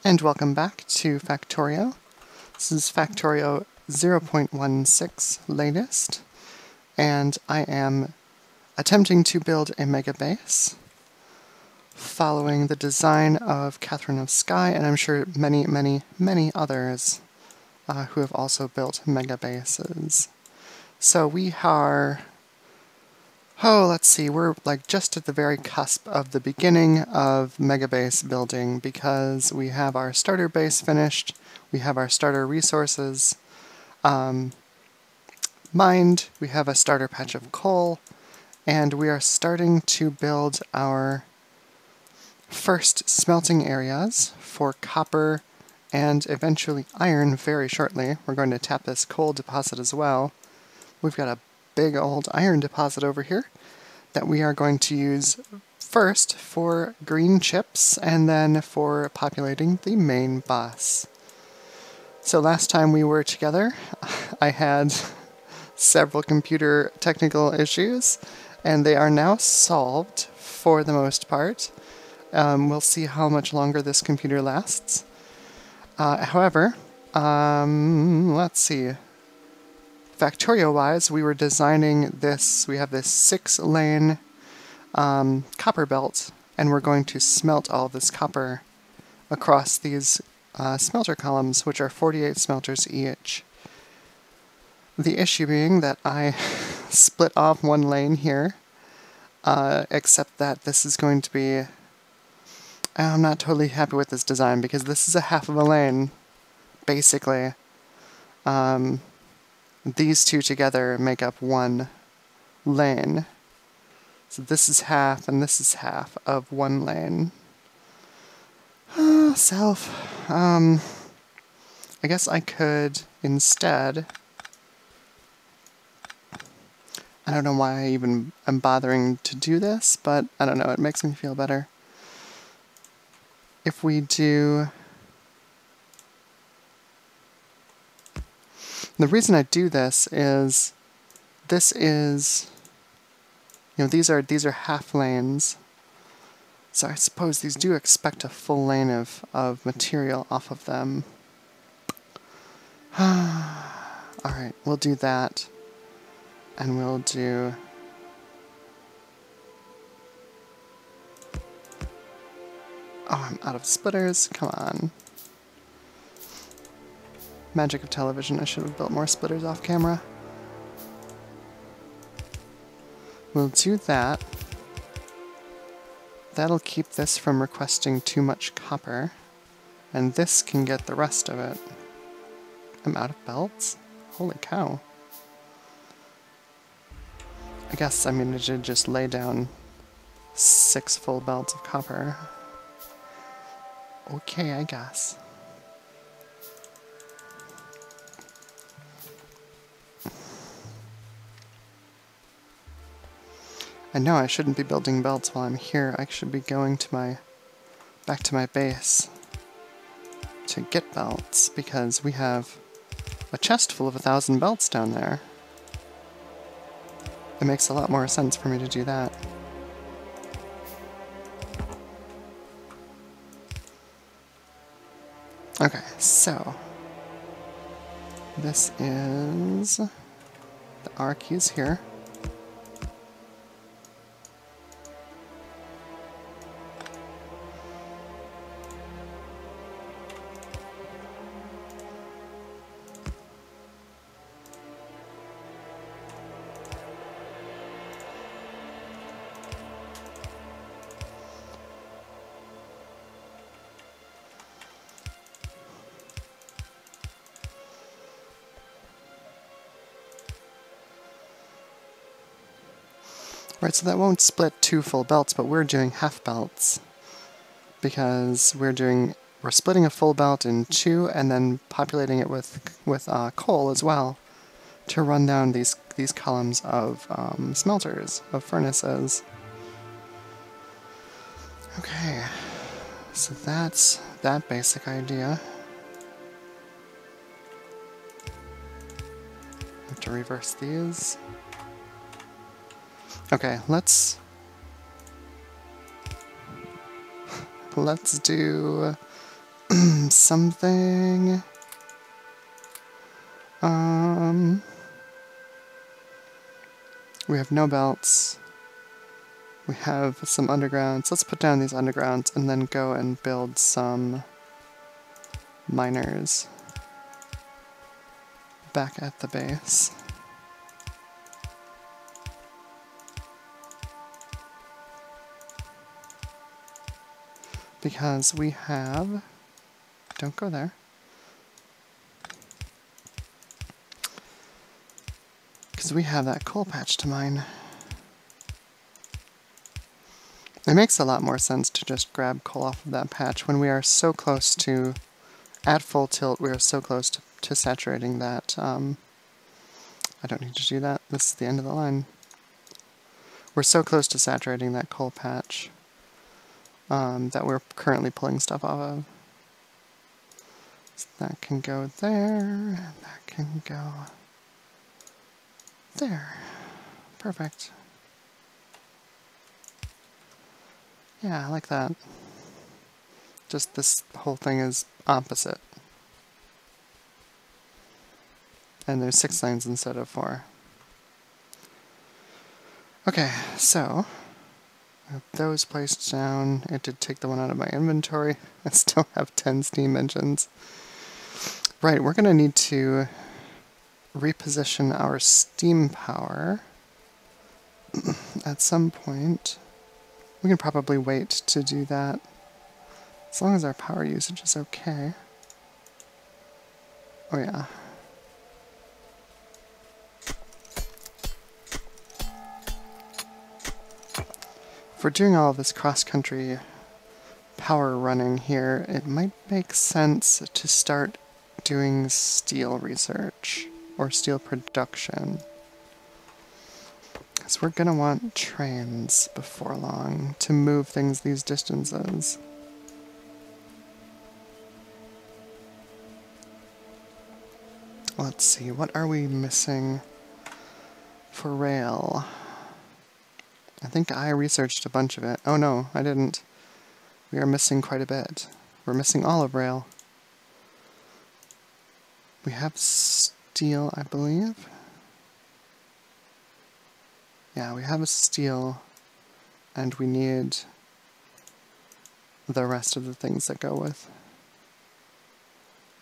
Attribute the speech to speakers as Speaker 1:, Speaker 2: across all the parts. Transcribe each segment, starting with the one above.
Speaker 1: And welcome back to Factorio. This is Factorio 0.16 latest, and I am attempting to build a mega base following the design of Catherine of Sky, and I'm sure many others who have also built mega bases. So we are... let's see, we're like just at the very cusp of the beginning of mega base building because we have our starter base finished, we have our starter resources mined, we have a starter patch of coal, and we are starting to build our first smelting areas for copper and eventually iron very shortly. We're going to tap this coal deposit as well. We've got a big old iron deposit over here that we are going to use first for green chips and then for populating the main bus. So last time we were together, I had several computer technical issues, and they are now solved for the most part. We'll see how much longer this computer lasts. However, let's see. Factorio-wise, we were designing this, we have this 6-lane copper belt, and we're going to smelt all this copper across these smelter columns, which are 48 smelters each. The issue being that I split off one lane here, except that this is going to be... I'm not totally happy with this design because this is a half of a lane, basically. These two together make up one lane. So this is half and this is half of one lane. I guess I could instead... I don't know why I even am bothering to do this, but I don't know, it makes me feel better. If we do... The reason I do this is, you know, these are half lanes, so I suppose these do expect a full lane of material off of them. Alright, we'll do that, and we'll do... Oh, I'm out of splitters, come on. Magic of television, I should have built more splitters off camera. We'll do that. That'll keep this from requesting too much copper, and this can get the rest of it. I'm out of belts? Holy cow. I guess, I mean, I should just lay down 6 full belts of copper. Okay, I guess. I know I shouldn't be building belts while I'm here. I should be going to back to my base to get belts, because we have a chest full of 1,000 belts down there. It makes a lot more sense for me to do that. Okay, so this is the R keys here. Right, so that won't split 2 full belts, but we're doing half belts. Because we're splitting a full belt in 2 and then populating it with coal as well to run down these columns of smelters, of furnaces. Okay, so that's that basic idea. I have to reverse these. Okay, let's do something. We have no belts. We have some undergrounds. Let's put down these undergrounds and then go and build some miners back at the base. Because we have... Don't go there. Because we have that coal patch to mine. It makes a lot more sense to just grab coal off of that patch when we are so close to, at full tilt, we are so close to saturating that. I don't need to do that. This is the end of the line. We're so close to saturating that coal patch that we're currently pulling stuff off of. So that can go there, and that can go there. Perfect. Yeah, I like that. Just this whole thing is opposite. And there's 6 lanes instead of 4. Okay, so with those placed down, it did take the one out of my inventory. I still have 10 steam engines. Right, we're gonna need to reposition our steam power at some point. We can probably wait to do that, as long as our power usage is okay. Oh yeah. If we're doing all of this cross-country power running here, it might make sense to start doing steel research, or steel production. Because we're gonna want trains before long to move things these distances. Let's see, what are we missing for rail? I think I researched a bunch of it. Oh no, I didn't. We are missing quite a bit. We're missing all of rail. We have steel, I believe. Yeah, we have a steel, and we need the rest of the things that go with.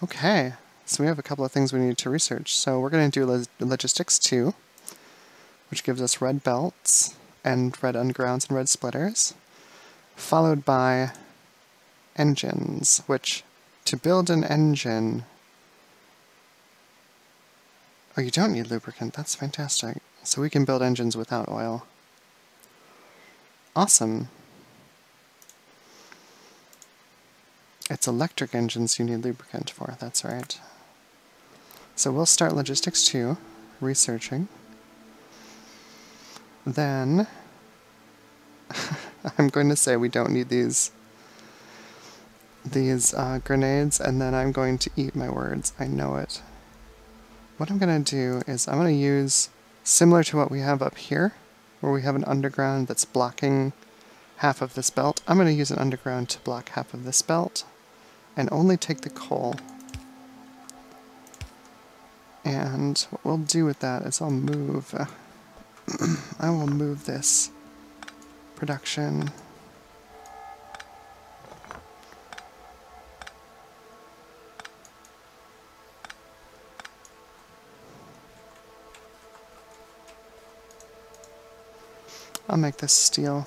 Speaker 1: Okay, so we have a couple of things we need to research. So we're going to do logistics 2, which gives us red belts, and red undergrounds and red splitters, followed by engines, which, to build an engine... Oh, you don't need lubricant, that's fantastic. So we can build engines without oil. Awesome. It's electric engines you need lubricant for, that's right. So we'll start logistics 2, researching. Then, I'm going to say we don't need these grenades, and then I'm going to eat my words. I know it. What I'm going to do is I'm going to use, similar to what we have up here, where we have an underground that's blocking half of this belt, I'm going to use an underground to block half of this belt, and only take the coal. And what we'll do with that is I'll move... I will move this production. I'll make this steel.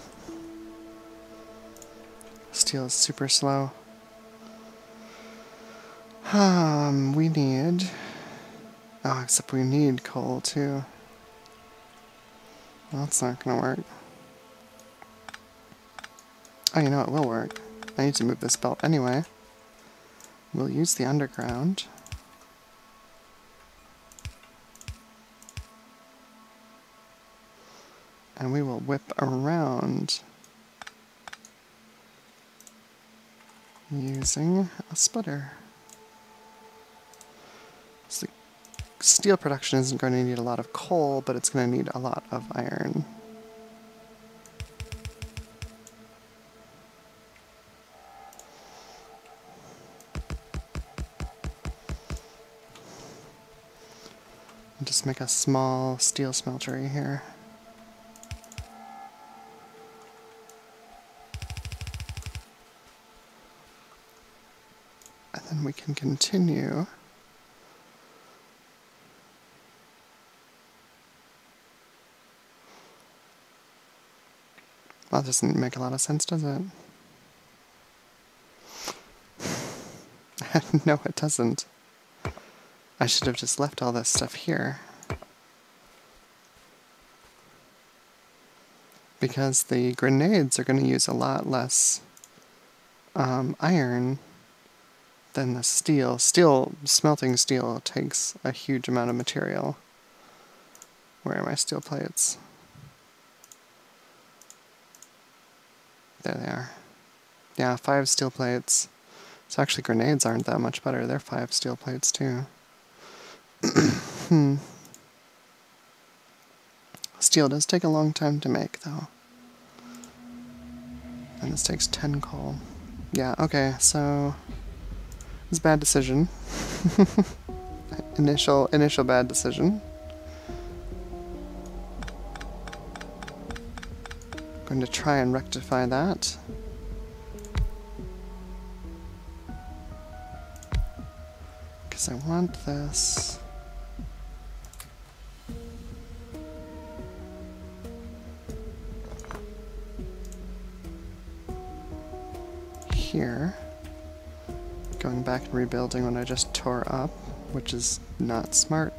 Speaker 1: Steel is super slow. We need... Oh, except we need coal too. Well, that's not gonna work. Oh, you know, it will work. I need to move this belt anyway. We'll use the underground. And we will whip around using a splitter. So steel production isn't going to need a lot of coal, but it's going to need a lot of iron. Just make a small steel smeltery here. And then we can continue. Well, that doesn't make a lot of sense, does it? No, it doesn't. I should have just left all this stuff here. Because the grenades are going to use a lot less iron than the steel. Smelting steel takes a huge amount of material. Where are my steel plates? There they are. Yeah, 5 steel plates. So actually grenades aren't that much better. They're 5 steel plates too. Steel does take a long time to make though. And this takes 10 coal. Yeah, okay, so it's a bad decision. Initial bad decision. Going to try and rectify that. Because I want this. Here. Going back and rebuilding what I just tore up, which is not smart.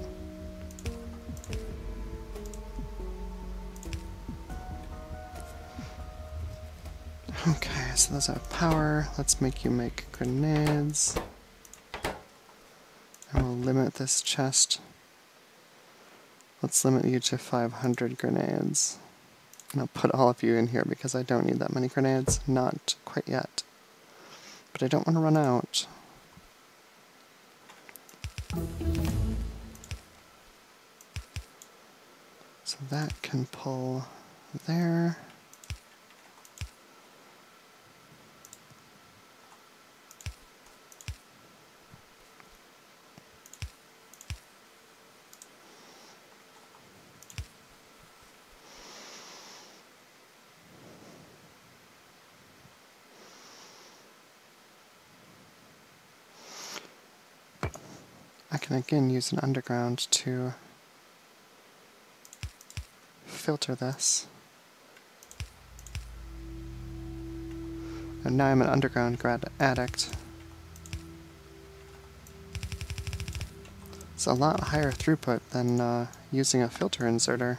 Speaker 1: Okay, so those have power. Let's make you make grenades. And we'll limit this chest. Let's limit you to 500 grenades. And I'll put all of you in here because I don't need that many grenades. Not quite yet. But I don't want to run out. So that can pull there. I can again use an underground to filter this. And now I'm an underground addict. It's a lot higher throughput than using a filter inserter.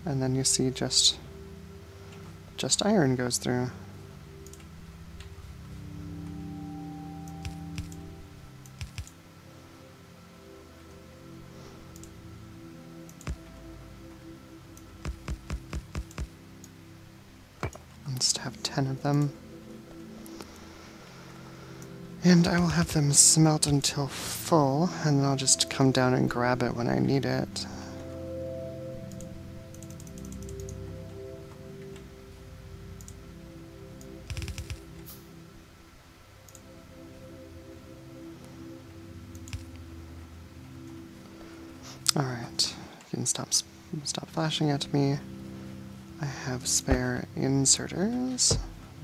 Speaker 1: And then you see just iron goes through. Just have 10 of them. And I will have them smelt until full, and then I'll just come down and grab it when I need it. Alright, you can stop flashing at me. I have spare inserters.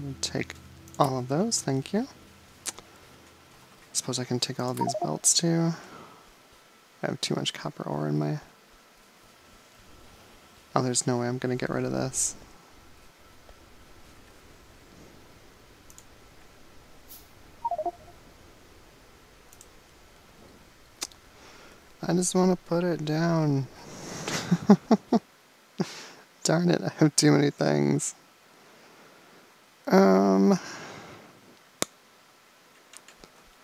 Speaker 1: I'll take all of those, thank you. Suppose I can take all of these belts too. I have too much copper ore in my... Oh, there's no way I'm gonna get rid of this. I just want to put it down. Darn it, I have too many things.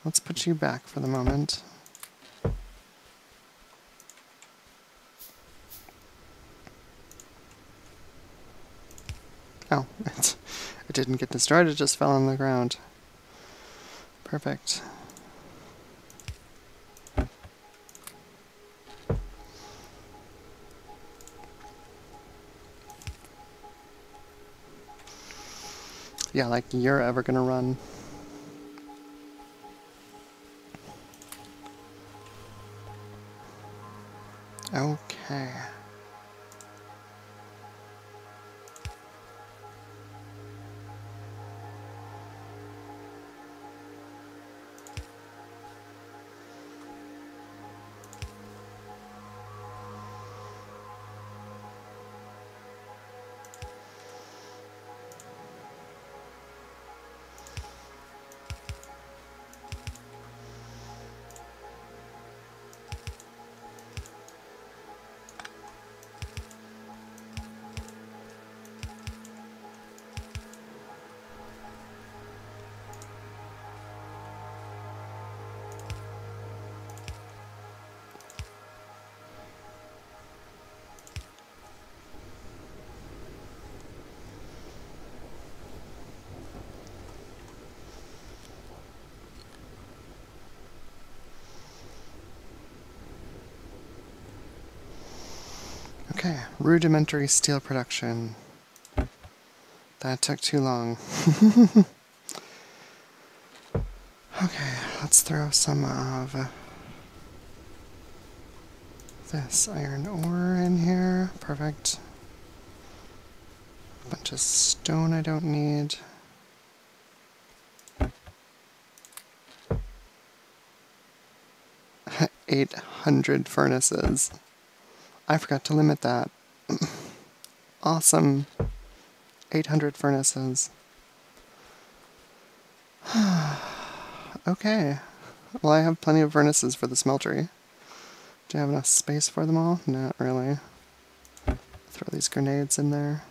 Speaker 1: Let's put you back for the moment. Oh, it didn't get destroyed, it just fell on the ground. Perfect. Yeah, like you're ever gonna run. Okay. Okay, rudimentary steel production. That took too long. Okay, let's throw some of this iron ore in here. Perfect. Bunch of stone I don't need. $800 furnaces. I forgot to limit that. Awesome. 800 furnaces. Okay. Well, I have plenty of furnaces for the smeltery. Do I have enough space for them all? Not really. Throw these grenades in there.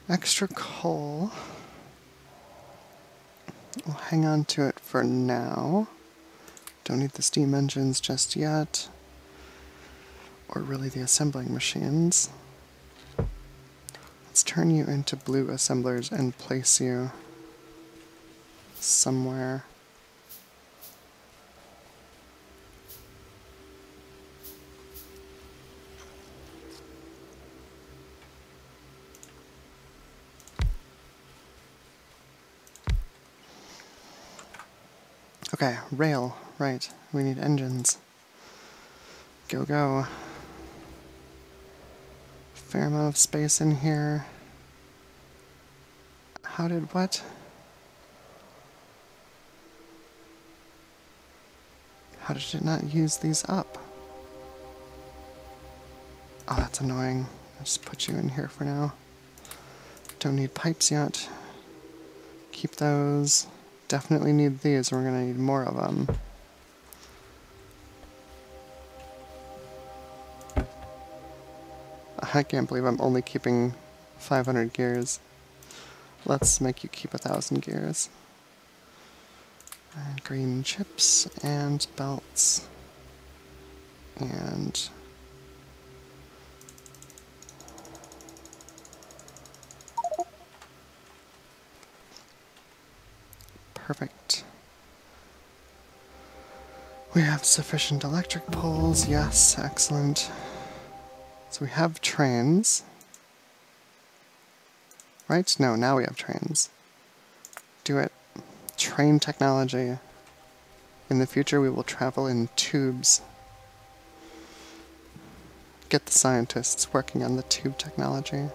Speaker 1: Extra coal. We'll hang on to it for now. Don't need the steam engines just yet. Or really the assembling machines. Let's turn you into blue assemblers and place you somewhere. Okay, rail. Right, we need engines. Go, go. Fair amount of space in here. How did what? How did it not use these up? Oh, that's annoying. I'll just put you in here for now. Don't need pipes yet. Keep those. Definitely need these. We're gonna need more of them. I can't believe I'm only keeping 500 gears. Let's make you keep 1,000 gears. And green chips and belts. And perfect. We have sufficient electric poles. Yes, excellent. So we have trains. Right? No, now we have trains. Do it. Train technology. In the future, we will travel in tubes. Get the scientists working on the tube technology.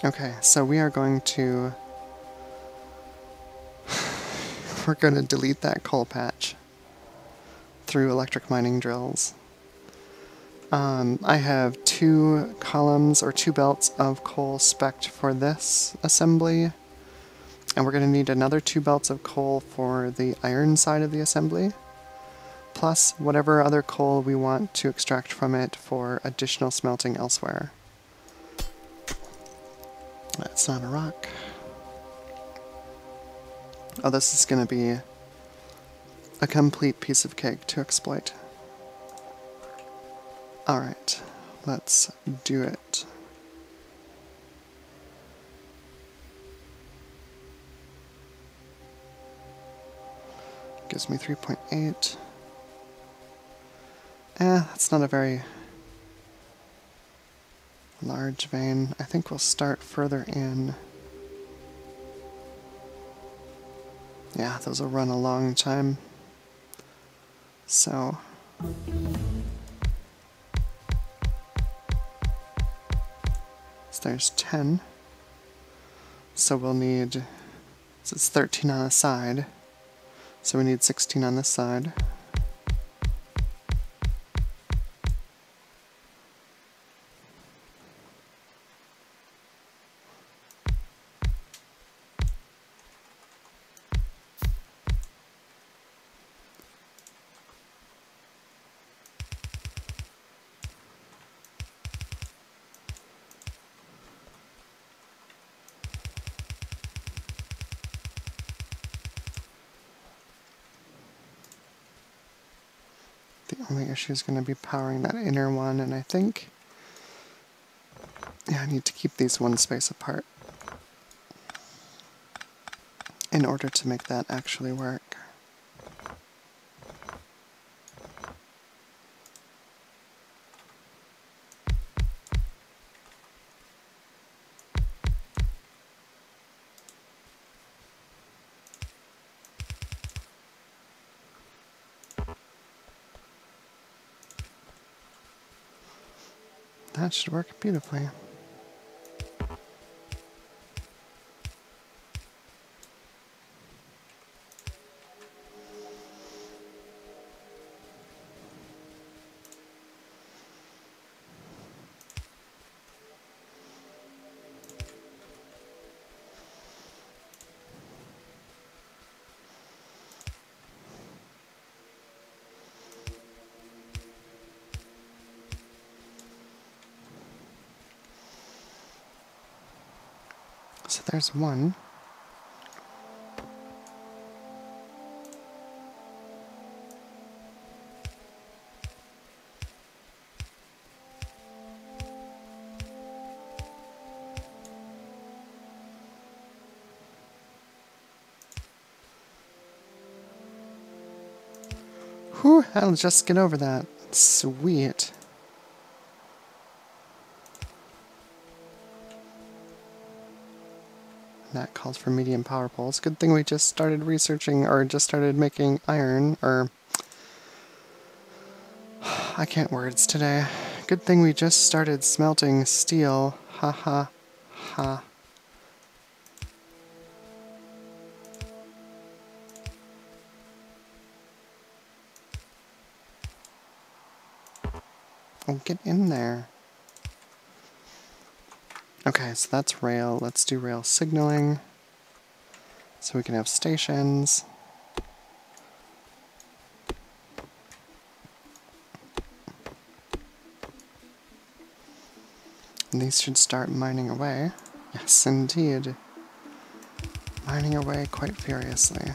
Speaker 1: Okay, so we are going to... we're going to delete that coal patch through electric mining drills. I have 2 columns or 2 belts of coal spec'd for this assembly, and we're going to need another 2 belts of coal for the iron side of the assembly, plus whatever other coal we want to extract from it for additional smelting elsewhere. That's not a rock. Oh, this is going to be a complete piece of cake to exploit. Alright, let's do it. Gives me 3.8. That's not a very... Large vein. I think we'll start further in. Yeah, those will run a long time. So there's 10. So we'll need, so it's 13 on the side. So we need 16 on this side. The only issue is going to be powering that inner one, and I think, yeah, I need to keep these one space apart in order to make that actually work. That should work beautifully. So there's one. Whew, I'll just get over that. Sweet. That calls for medium power poles. Good thing we just started researching, or just started making iron, or I can't words today. Good thing we just started smelting steel. Ha ha ha. Oh, get in there. Okay, so that's rail. Let's do rail signaling so we can have stations. And these should start mining away. Yes, indeed. Mining away quite furiously.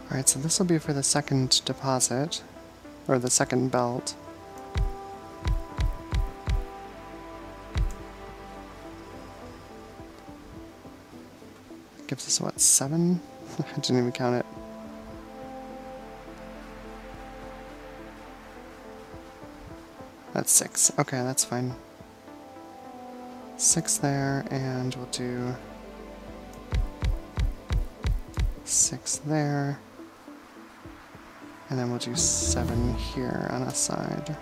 Speaker 1: Alright, so this will be for the second deposit, or the second belt. Gives us, what, 7? I didn't even count it. That's 6. Okay, that's fine. 6 there, and we'll do 6 there. And then we'll do 7 here on a side.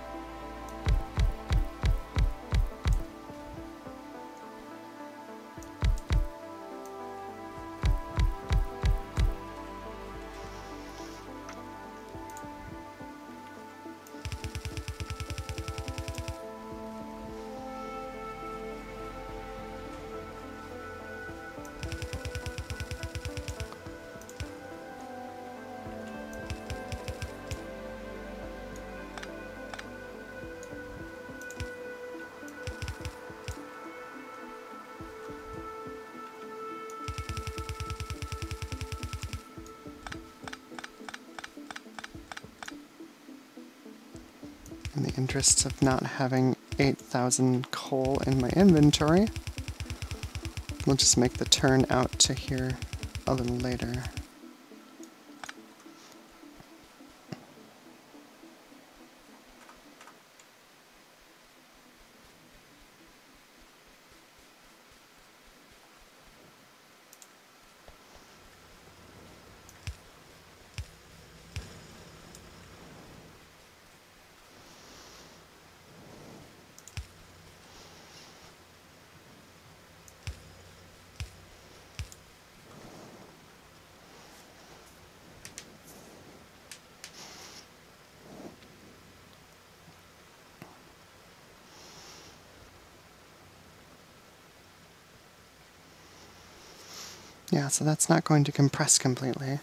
Speaker 1: In the interests of not having 8,000 coal in my inventory, we'll just make the turn out to here a little later. Yeah, so that's not going to compress completely. I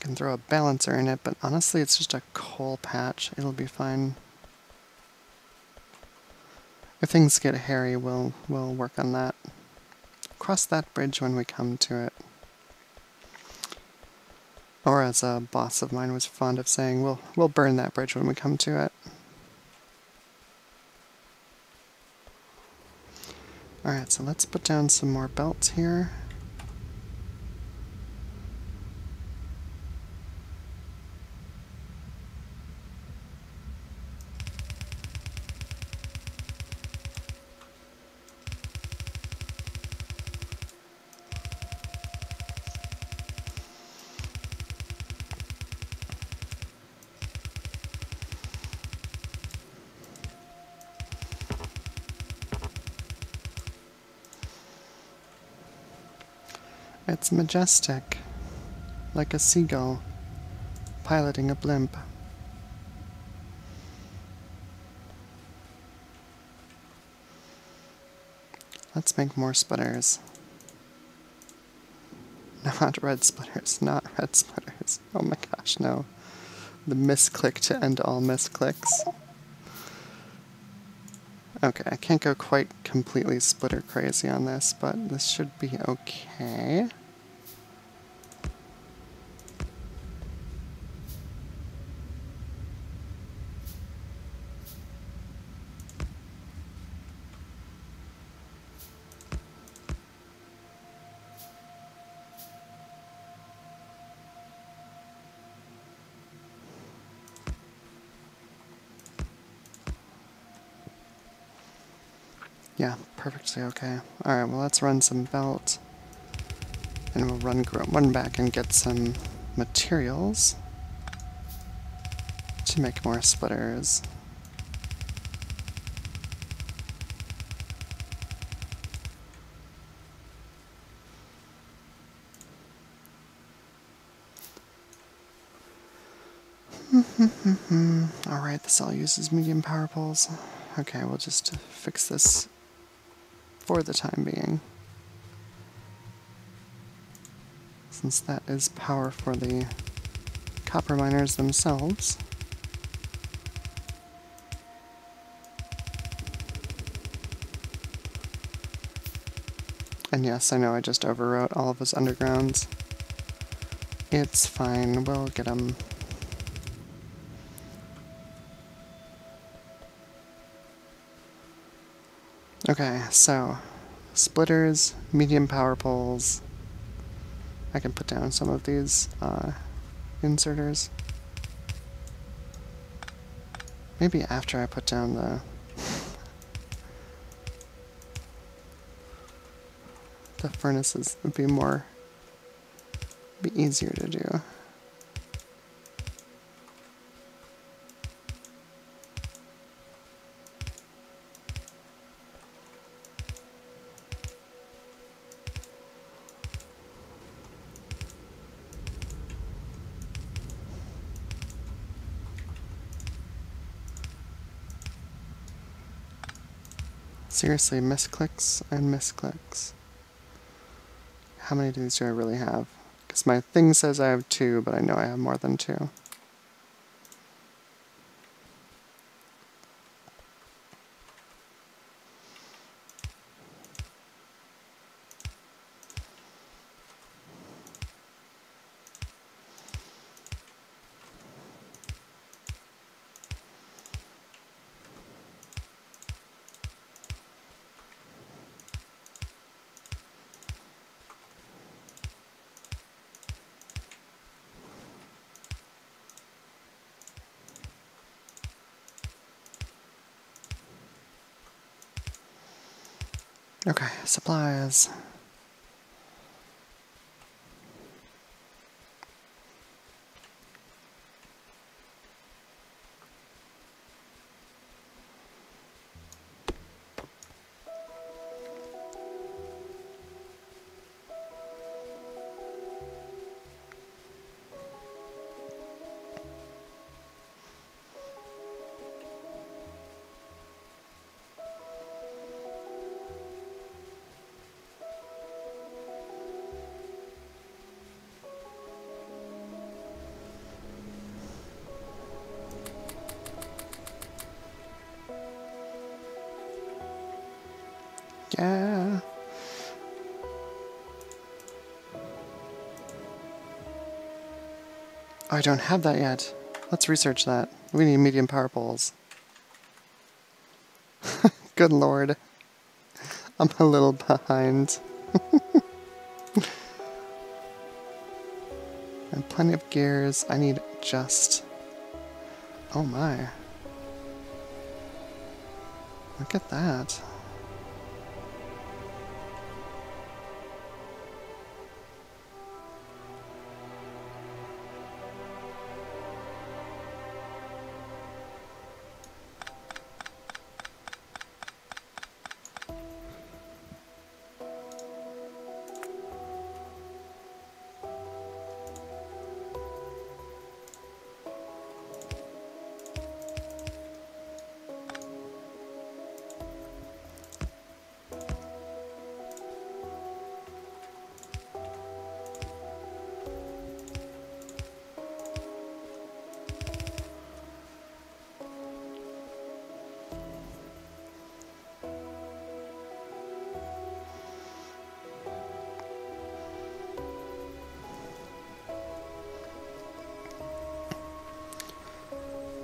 Speaker 1: can throw a balancer in it, but honestly it's just a coal patch. It'll be fine. If things get hairy, we'll work on that. Cross that bridge when we come to it. Or as a boss of mine was fond of saying, we'll burn that bridge when we come to it. Alright, so let's put down some more belts here. It's majestic, like a seagull piloting a blimp. Let's make more splitters. Not red splitters, not red splitters. Oh my gosh, no. The misclick to end all misclicks. Okay, I can't go quite completely splitter crazy on this, but this should be okay. Yeah, perfectly okay. Alright, well let's run some belt. And we'll run back and get some materials to make more splitters. Alright, this all uses medium power poles. Okay, we'll just fix this for the time being, since that is power for the copper miners themselves. And yes, I know I just overwrote all of his undergrounds. It's fine, we'll get them. Okay, so splitters, medium power poles. I can put down some of these inserters. Maybe after I put down the furnaces would be easier to do. Seriously, misclicks and misclicks. How many of these do I really have? Because my thing says I have 2, but I know I have more than 2. Okay, supplies. Yeah. Oh, I don't have that yet. Let's research that. We need medium power poles. Good lord. I'm a little behind. And plenty of gears. I need just... Oh my. Look at that.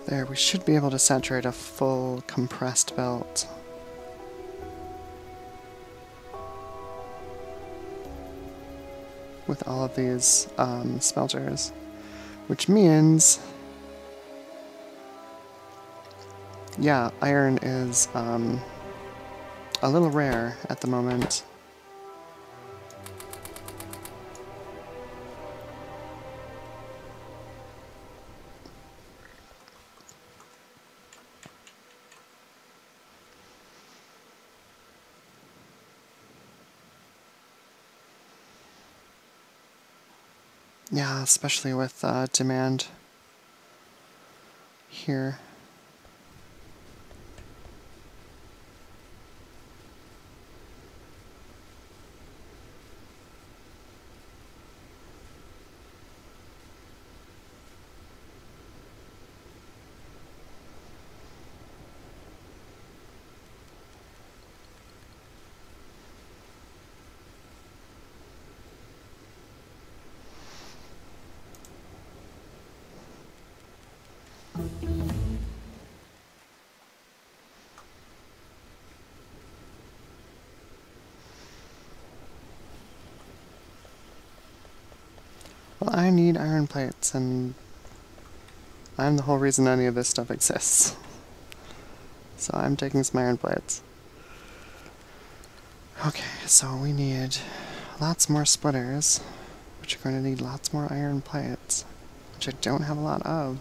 Speaker 1: There, we should be able to saturate a full compressed belt. With all of these smelters. Which means... Yeah, iron is a little rare at the moment. Yeah, especially with demand here. Well, I need iron plates, and I'm the whole reason any of this stuff exists. So I'm taking some iron plates. Okay, so we need lots more splitters, which are going to need lots more iron plates, which I don't have a lot of.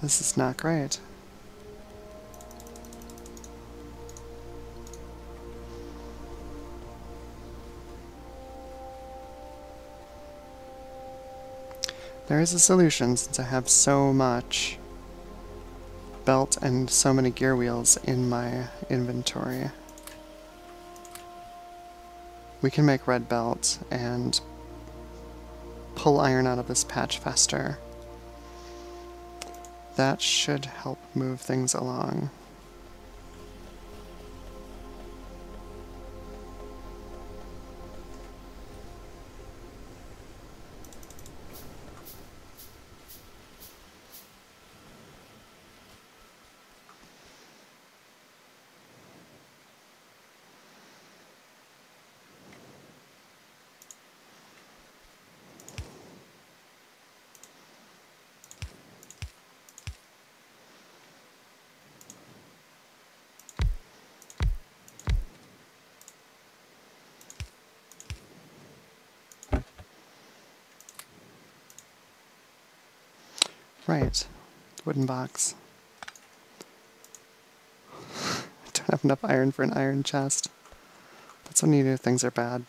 Speaker 1: This is not great. There is a solution since I have so much belt and so many gear wheels in my inventory. We can make red belt and pull iron out of this patch faster. That should help move things along. Right, wooden box. I don't have enough iron for an iron chest. That's when you know things are bad.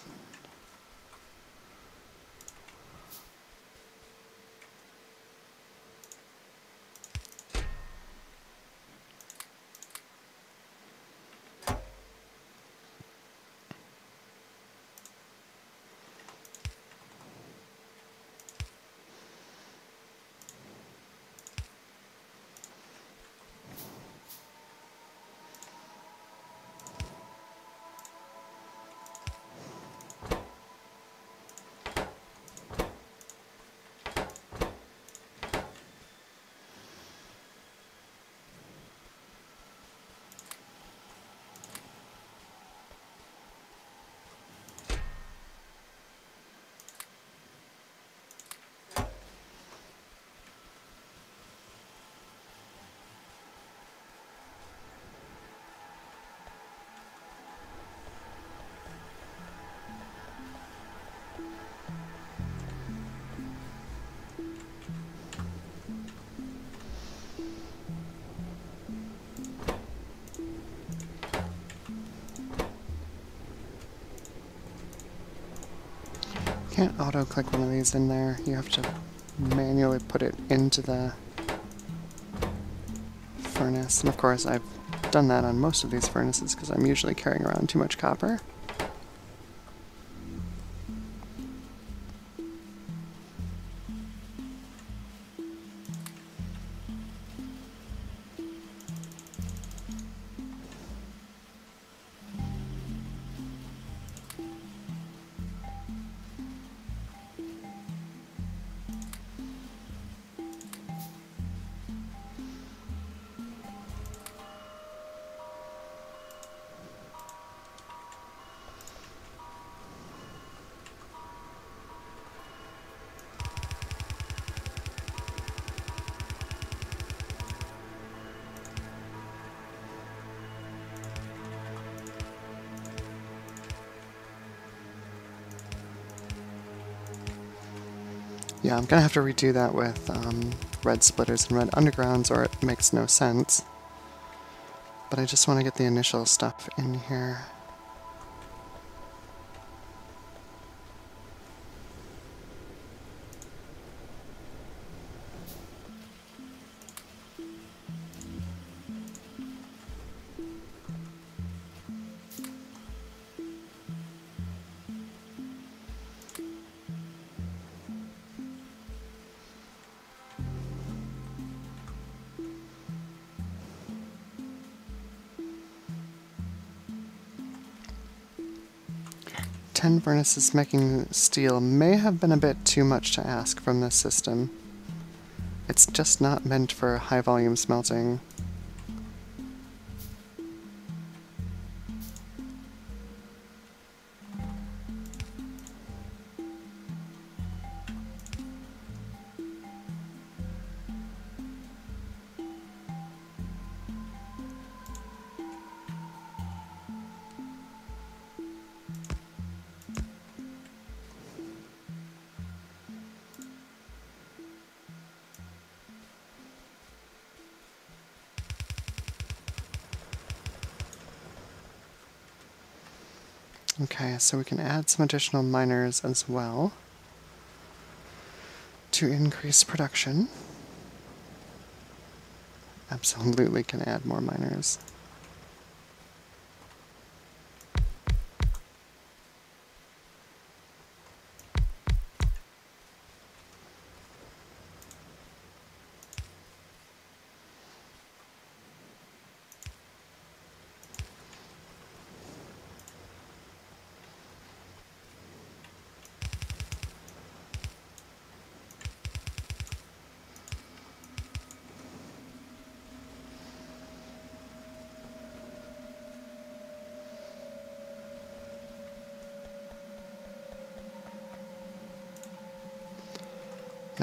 Speaker 1: Can't auto-click one of these in there. You have to manually put it into the furnace. And of course, I've done that on most of these furnaces because I'm usually carrying around too much copper. Yeah, I'm gonna have to redo that with red splitters and red undergrounds or it makes no sense. But I just want to get the initial stuff in here. Ten furnaces making steel may have been a bit too much to ask from this system. It's just not meant for high volume smelting. Okay, so we can add some additional miners as well to increase production. Absolutely can add more miners.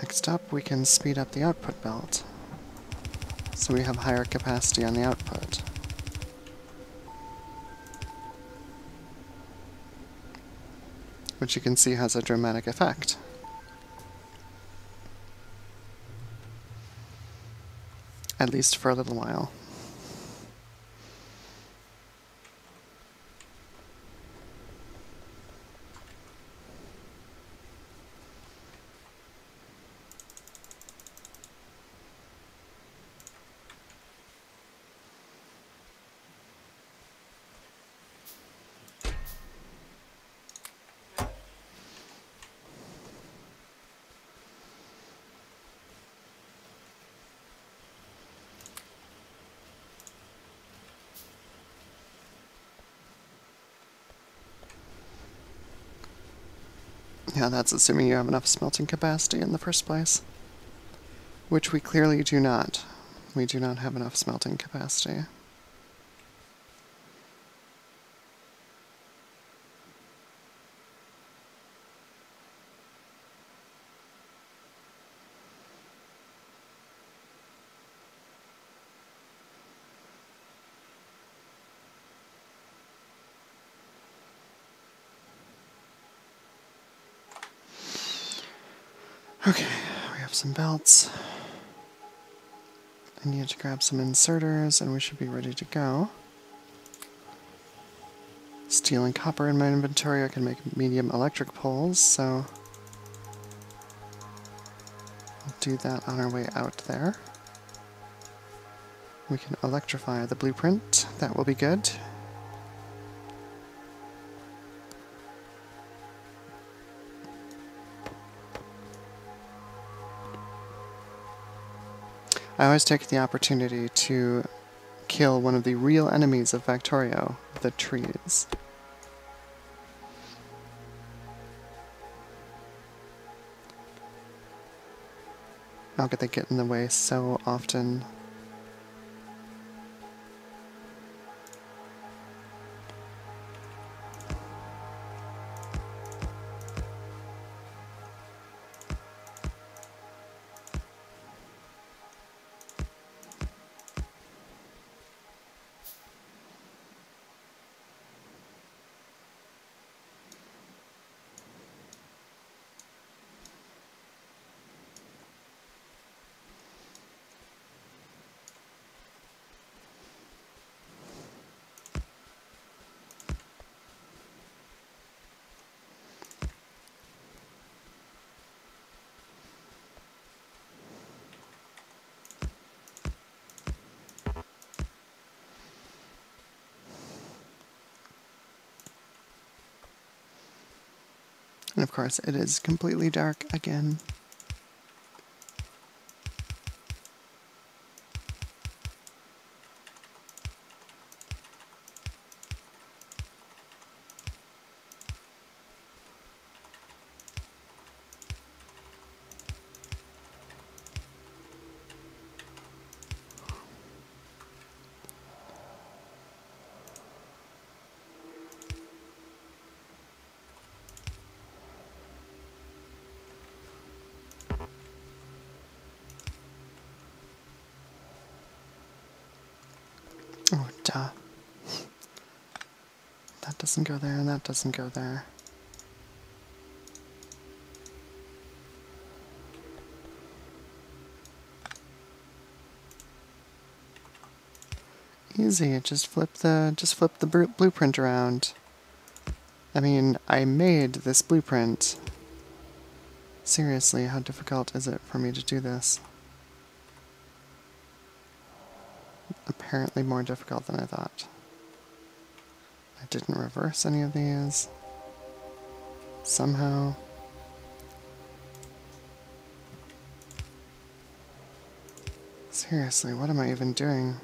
Speaker 1: Next up, we can speed up the output belt, so we have higher capacity on the output. Which you can see has a dramatic effect. At least for a little while. Yeah, that's assuming you have enough smelting capacity in the first place. Which we clearly do not. We do not have enough smelting capacity. Okay, we have some belts. I need to grab some inserters and we should be ready to go. Steel and copper in my inventory. I can make medium electric poles, so we'll do that on our way out there. We can electrify the blueprint. That will be good. I always take the opportunity to kill one of the real enemies of Factorio, the trees. How could they get in the way so often? And of course, it is completely dark again. Oh, duh. That doesn't go there, and that doesn't go there. Easy, just flip the blueprint around. I mean, I made this blueprint. Seriously, how difficult is it for me to do this? Apparently more difficult than I thought. I didn't reverse any of these. Somehow. Seriously, what am I even doing?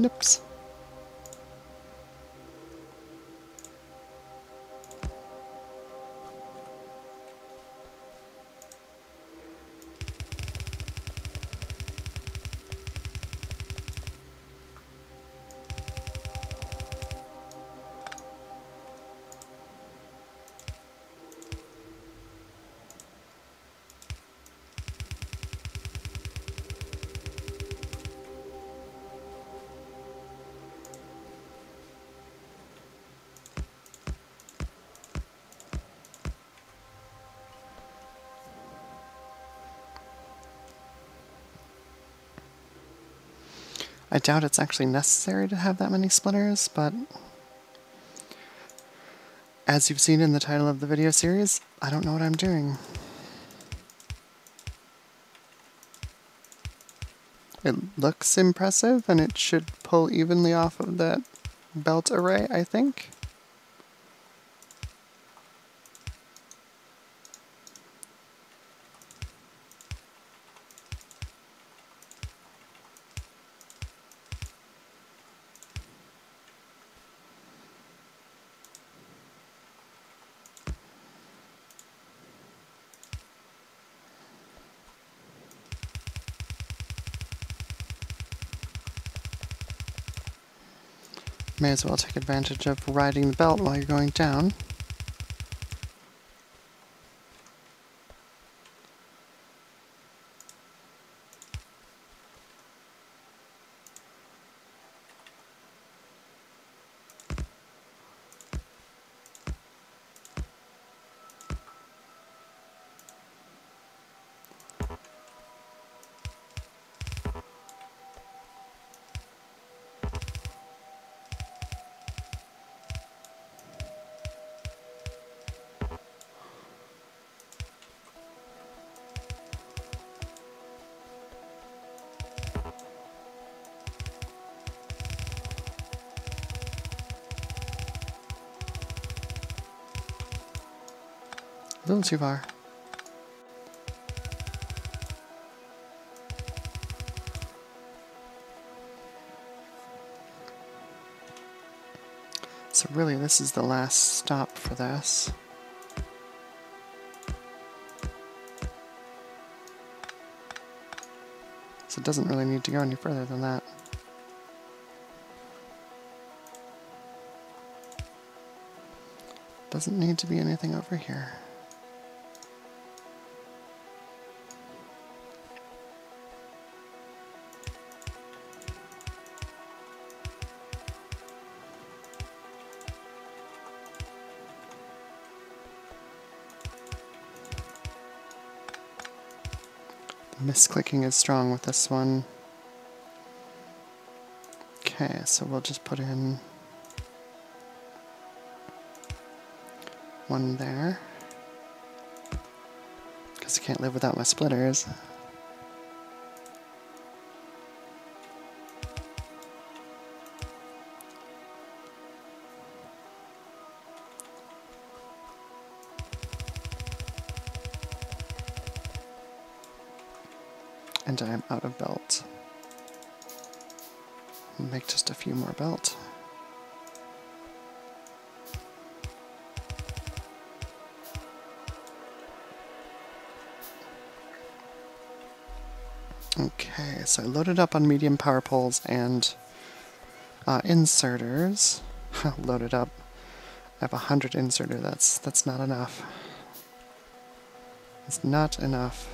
Speaker 1: Oops. I doubt it's actually necessary to have that many splitters, but as you've seen in the title of the video series, I don't know what I'm doing. It looks impressive, and it should pull evenly off of that belt array, I think. May as well take advantage of riding the belt while you're going down. A little too far. So really, this is the last stop for this. So it doesn't really need to go any further than that. Doesn't need to be anything over here. Misclicking is strong with this one. Okay, so we'll just put in one there, because I can't live without my splitters. And I am out of belt. I'll make just a few more belt. Okay, so I loaded up on medium power poles and inserters. Loaded up. I have 100 inserter. That's not enough. It's not enough.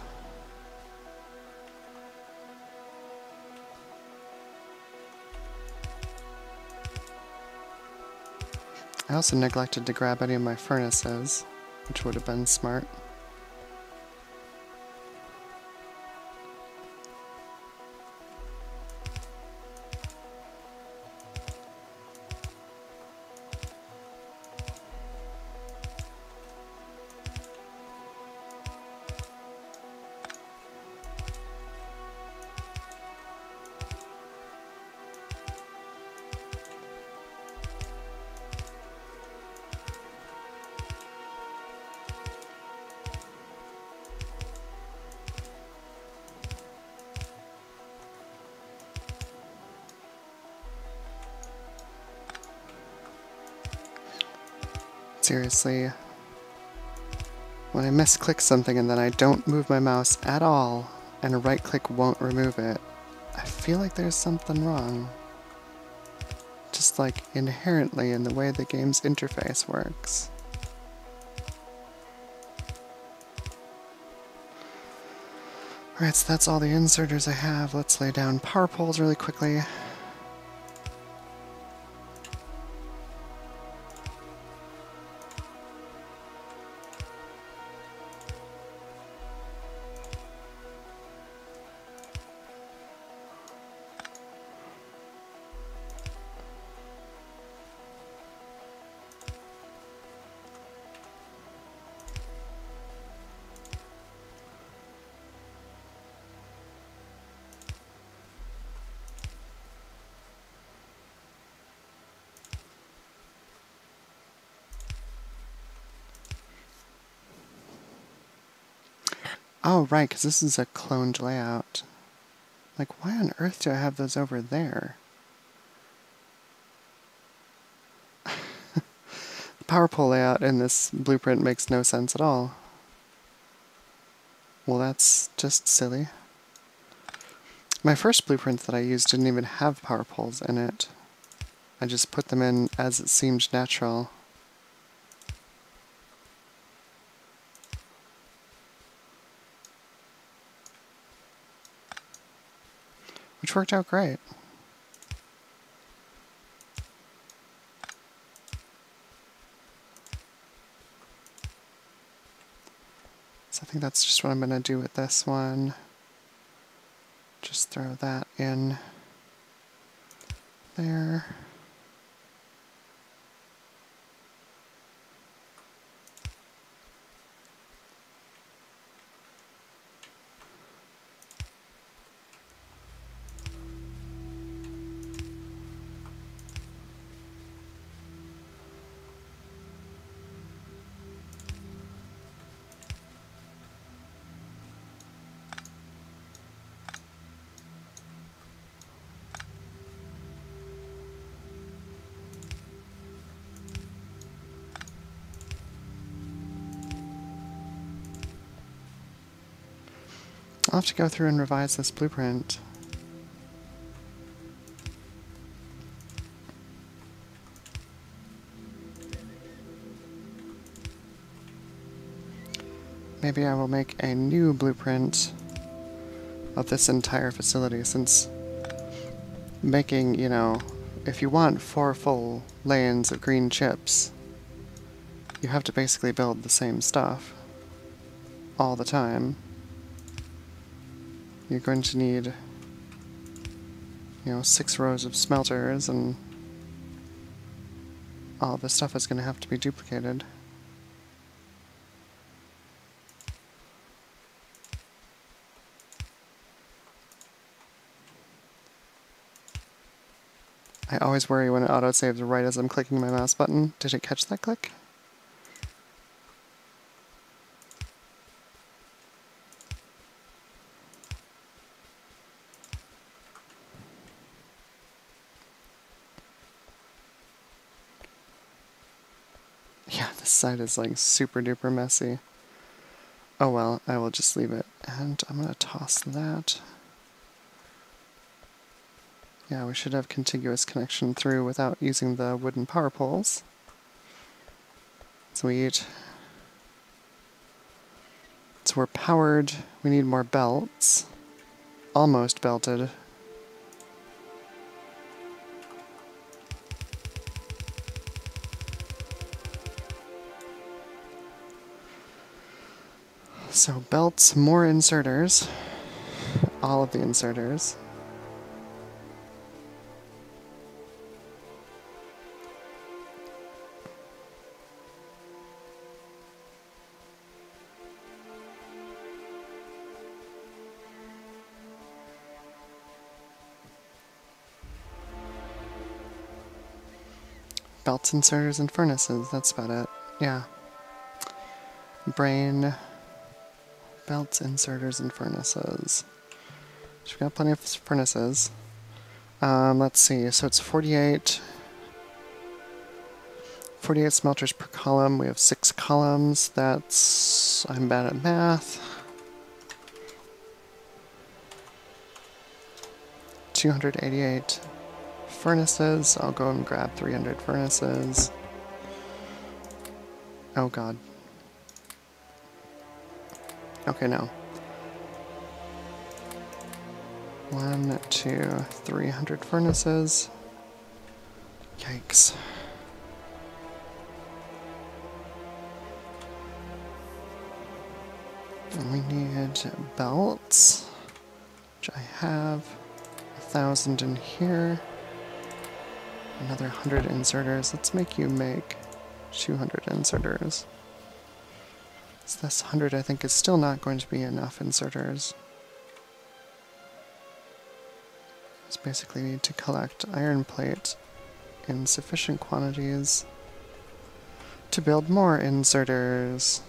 Speaker 1: I also neglected to grab any of my furnaces, which would have been smart. Seriously, when I misclick something and then I don't move my mouse at all, and a right click won't remove it, I feel like there's something wrong. Just like inherently in the way the game's interface works. Alright, so that's all the inserters I have. Let's lay down power poles really quickly. Oh, right, because this is a cloned layout. Like, why on earth do I have those over there? The power pole layout in this blueprint makes no sense at all. Well, that's just silly. My first blueprint that I used didn't even have power poles in it. I just put them in as it seemed natural. Which worked out great. So I think that's just what I'm going to do with this one. Just throw that in there. I'll have to go through and revise this blueprint. Maybe I will make a new blueprint of this entire facility, since making, you know, if you want 4 full lanes of green chips, you have to basically build the same stuff all the time. You're going to need, you know, 6 rows of smelters, and all this stuff is going to have to be duplicated. I always worry when it autosaves right as I'm clicking my mouse button. Did it catch that click? Yeah, this side is like super duper messy. Oh well, I will just leave it. And I'm gonna toss that. Yeah, we should have contiguous connection through without using the wooden power poles. Sweet. So we're powered. We need more belts. Almost belted. So belts, more inserters. All of the inserters. Belts, inserters, and furnaces. That's about it. Yeah. Brain, belts, inserters, and furnaces. So we've got plenty of furnaces. Let's see. So it's 48. 48 smelters per column. We have 6 columns. That's... I'm bad at math. 288 furnaces. I'll go and grab 300 furnaces. Oh god. Okay, no. 1, 2, 300 furnaces. Yikes. And we need belts, which I have. 1,000 in here. Another 100 inserters. Let's make you make 200 inserters. So this 100 I think is still not going to be enough inserters. Just basically need to collect iron plate in sufficient quantities to build more inserters.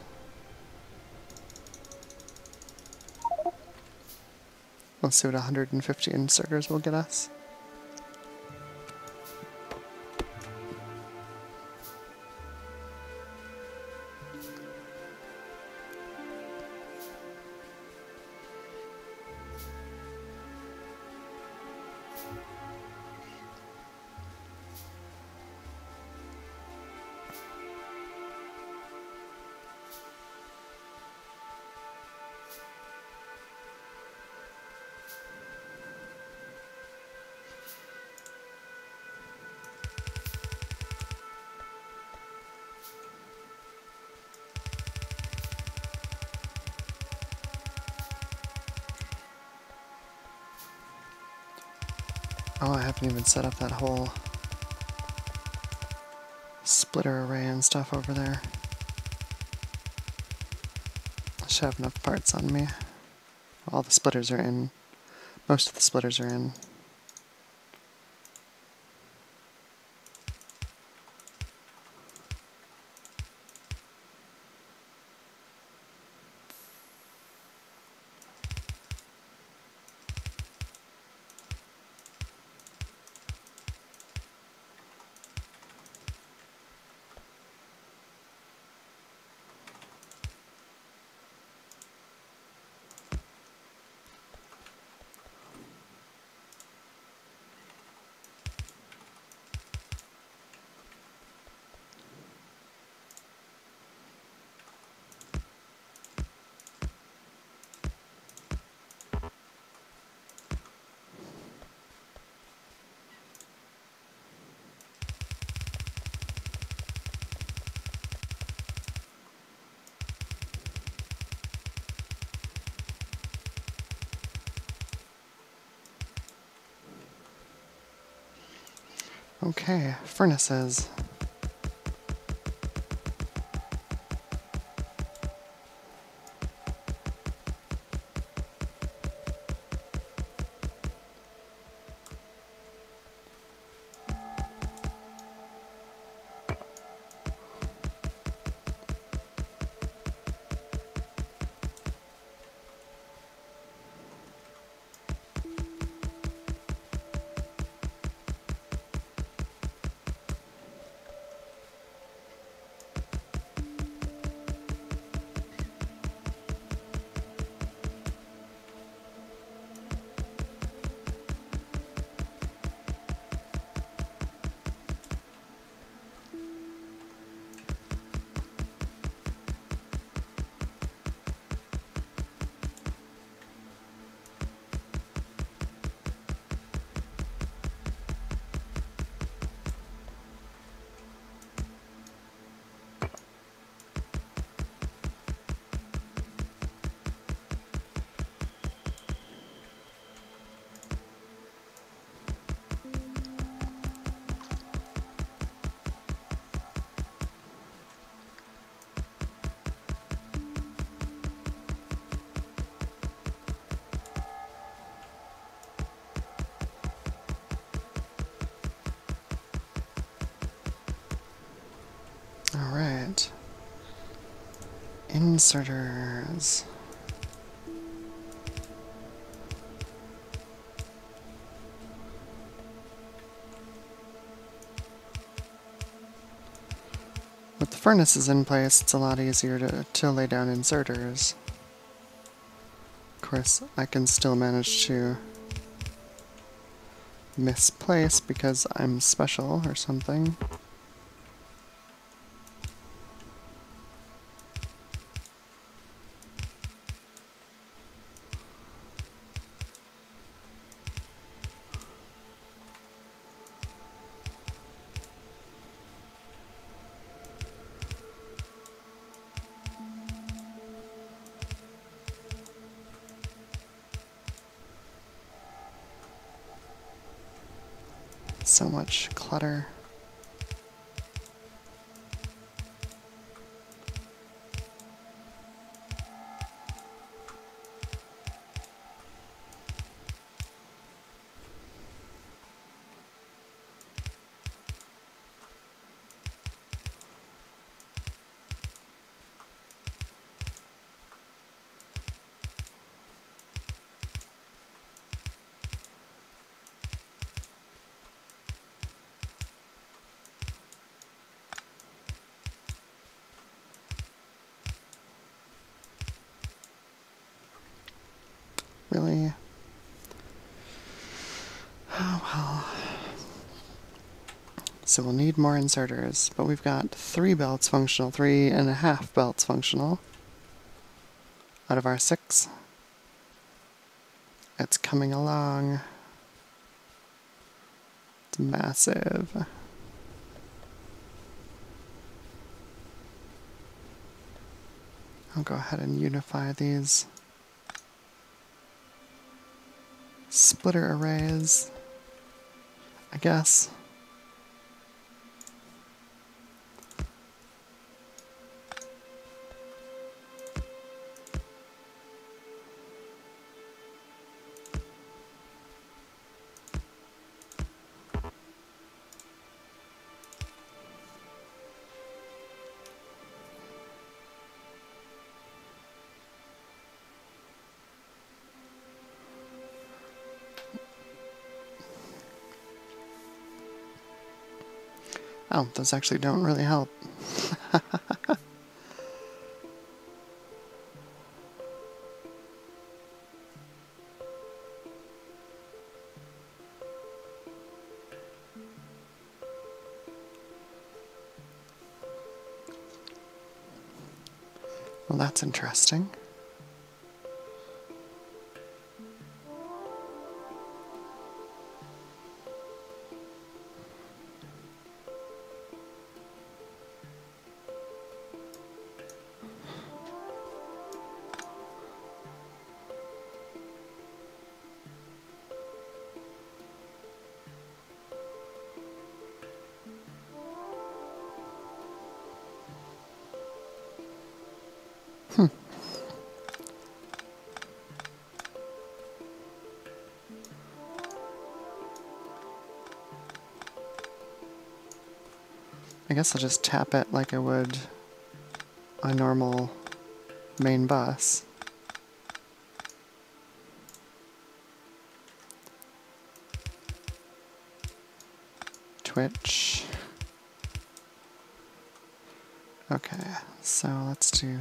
Speaker 1: Let's see what 150 inserters will get us. Oh, I haven't even set up that whole splitter array and stuff over there. I should have enough parts on me. All the splitters are in. Most of the splitters are in. Okay, furnaces. Alright. Inserters. furnace is in place, it's a lot easier to lay down inserters. Of course, I can still manage to misplace because I'm special or something. So much clutter. Really? Oh well. So we'll need more inserters, but we've got 3 belts functional, 3.5 belts functional out of our 6. It's coming along. It's massive. I'll go ahead and unify these splitter arrays, I guess. Oh, those actually don't really help. Well, that's interesting. I guess I'll just tap it like I would a normal main bus. Twitch. Okay, so let's do...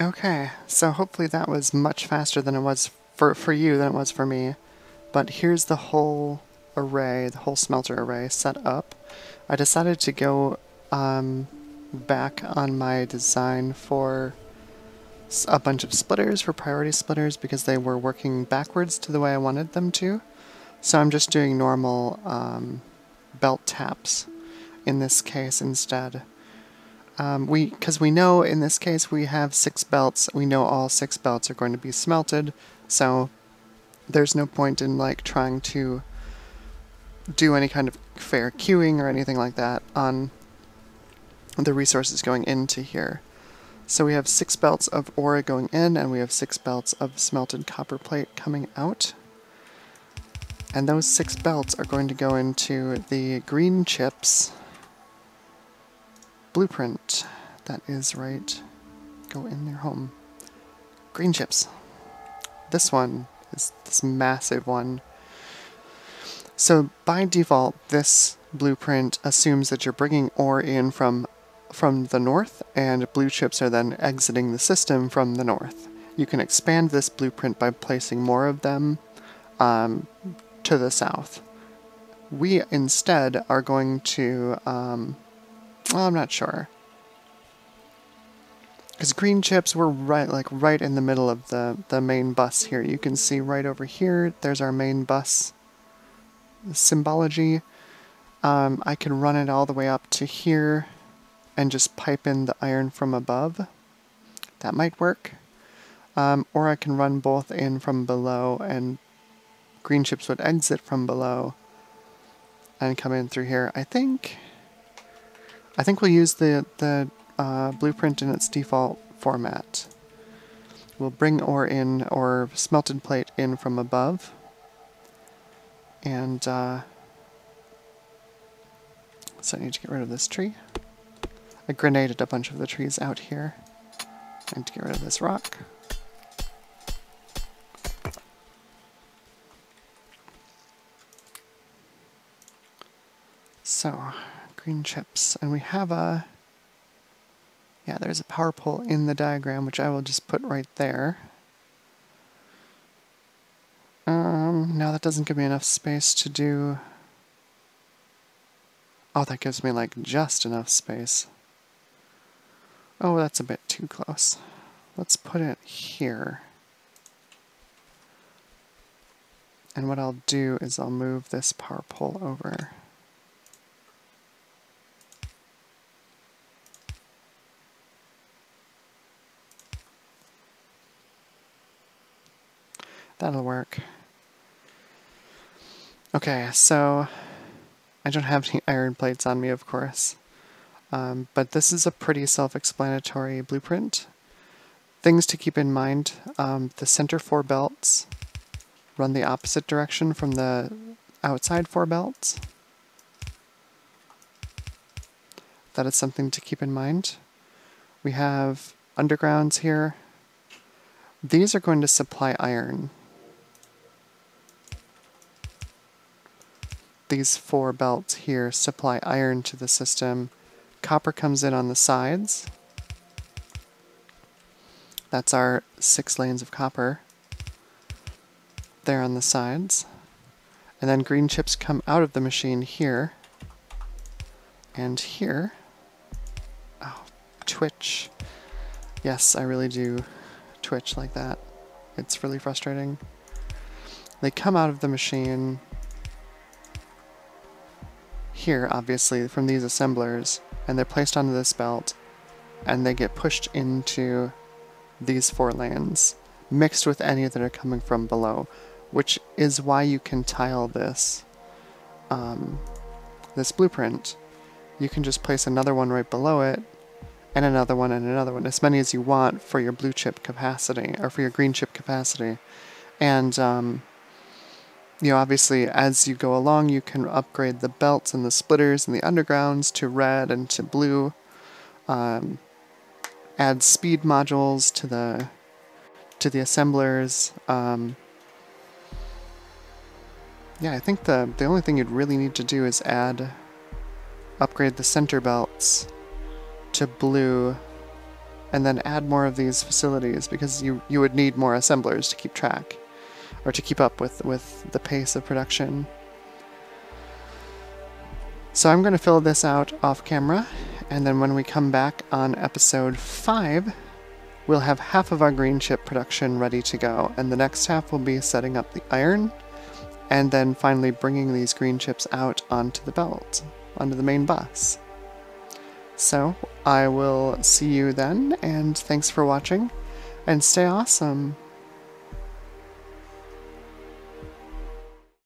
Speaker 1: Okay, so hopefully that was much faster than it was for you than it was for me. But here's the whole array, the whole smelter array set up. I decided to go back on my design for a bunch of splitters, for priority splitters, because they were working backwards to the way I wanted them to. So I'm just doing normal belt taps in this case instead. Because we know in this case we have 6 belts, we know all 6 belts are going to be smelted, so there's no point in like trying to do any kind of fair queuing or anything like that on the resources going into here. So we have 6 belts of ore going in, and we have 6 belts of smelted copper plate coming out. And those 6 belts are going to go into the green chips blueprint. That is right. Go in their home. Green chips. This one is this massive one. So by default, this blueprint assumes that you're bringing ore in from the north, and blue chips are then exiting the system from the north. You can expand this blueprint by placing more of them to the south. We instead are going to, well, I'm not sure. Because green chips were right in the middle of the main bus here. You can see right over here, there's our main bus symbology. I can run it all the way up to here and just pipe in the iron from above. That might work. Or I can run both in from below, and green chips would exit from below and come in through here. I think we'll use the blueprint in its default format. We'll bring ore in, or smelted plate in from above, and so I need to get rid of this tree. I grenaded a bunch of the trees out here. I need to get rid of this rock. So, green chips, and we have a, yeah, there's a power pole in the diagram, which I will just put right there. Now that doesn't give me enough space to do, oh, that gives me like just enough space. Oh, that's a bit too close. Let's put it here. And what I'll do is I'll move this power pole over. That'll work. Okay, so I don't have any iron plates on me, of course. But this is a pretty self-explanatory blueprint. Things to keep in mind, the center 4 belts run the opposite direction from the outside 4 belts. That is something to keep in mind. We have undergrounds here. These are going to supply iron. These 4 belts here supply iron to the system. Copper comes in on the sides. That's our 6 lanes of copper. There on the sides. And then green chips come out of the machine here. And here. Oh, twitch. Yes, I really do twitch like that. It's really frustrating. They come out of the machine here, obviously, from these assemblers, and they're placed onto this belt, and they get pushed into these 4 lanes, mixed with any that are coming from below, which is why you can tile this this blueprint. You can just place another one right below it, and another one, and another one, as many as you want for your blue chip capacity, or for your green chip capacity. And you know, obviously, as you go along, you can upgrade the belts and the splitters and the undergrounds to red and to blue. Add speed modules to the assemblers. Yeah, I think the only thing you'd really need to do is upgrade the center belts to blue, and then add more of these facilities, because you would need more assemblers to keep track, or to keep up with the pace of production. So I'm going to fill this out off camera, and then when we come back on episode 5, we'll have half of our green chip production ready to go, and the next half will be setting up the iron, and then finally bringing these green chips out onto the belt, onto the main bus. So I will see you then, and thanks for watching, and stay awesome!